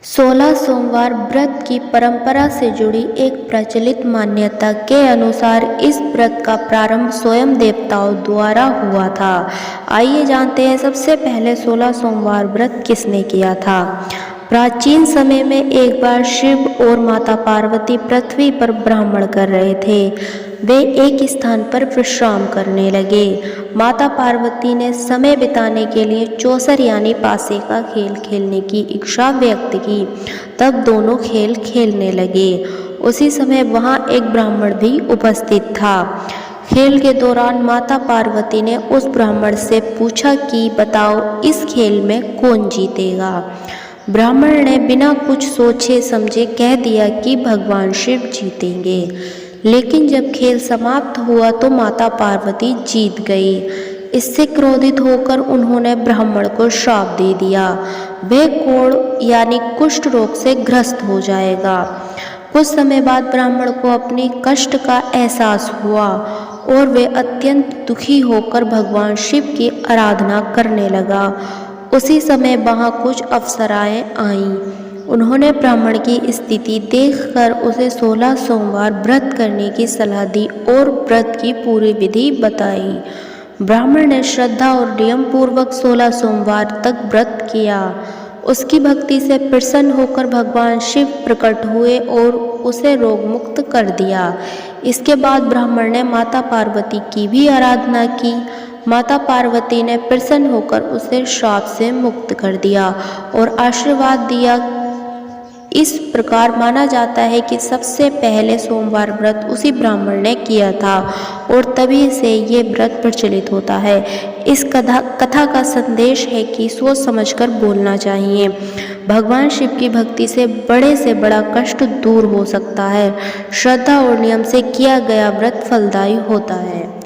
16 सोमवार व्रत की परंपरा से जुड़ी एक प्रचलित मान्यता के अनुसार इस व्रत का प्रारंभ स्वयं देवताओं द्वारा हुआ था। आइए जानते हैं सबसे पहले 16 सोमवार व्रत किसने किया था। प्राचीन समय में एक बार शिव और माता पार्वती पृथ्वी पर भ्रमण कर रहे थे। वे एक स्थान पर विश्राम करने लगे। माता पार्वती ने समय बिताने के लिए चौसर यानी पासे का खेल खेलने की इच्छा व्यक्त की। तब दोनों खेल खेलने लगे। उसी समय वहां एक ब्राह्मण भी उपस्थित था। खेल के दौरान माता पार्वती ने उस ब्राह्मण से पूछा कि बताओ इस खेल में कौन जीतेगा। ब्राह्मण ने बिना कुछ सोचे समझे कह दिया कि भगवान शिव जीतेंगे। लेकिन जब खेल समाप्त हुआ तो माता पार्वती जीत गई। इससे क्रोधित होकर उन्होंने ब्राह्मण को श्राप दे दिया। वह कोढ़ यानी कुष्ठ रोग से ग्रस्त हो जाएगा। कुछ समय बाद ब्राह्मण को अपनी कष्ट का एहसास हुआ और वह अत्यंत दुखी होकर भगवान शिव की आराधना करने लगा। उसी समय वहां कुछ अप्सराएं आईं। उन्होंने ब्राह्मण की स्थिति देखकर उसे 16 सोमवार व्रत करने की सलाह दी और व्रत की पूरी विधि बताई। ब्राह्मण ने श्रद्धा और नियम पूर्वक 16 सोमवार तक व्रत किया। उसकी भक्ति से प्रसन्न होकर भगवान शिव प्रकट हुए और उसे रोग मुक्त कर दिया। इसके बाद ब्राह्मण ने माता पार्वती की भी आराधना की। माता पार्वती ने प्रसन्न होकर उसे श्राप से मुक्त कर दिया और आशीर्वाद दिया। इस प्रकार माना जाता है कि सबसे पहले सोमवार व्रत उसी ब्राह्मण ने किया था और तभी से ये व्रत प्रचलित होता है। इस कथा का संदेश है कि सोच समझकर बोलना चाहिए। भगवान शिव की भक्ति से बड़ा कष्ट दूर हो सकता है। श्रद्धा और नियम से किया गया व्रत फलदायी होता है।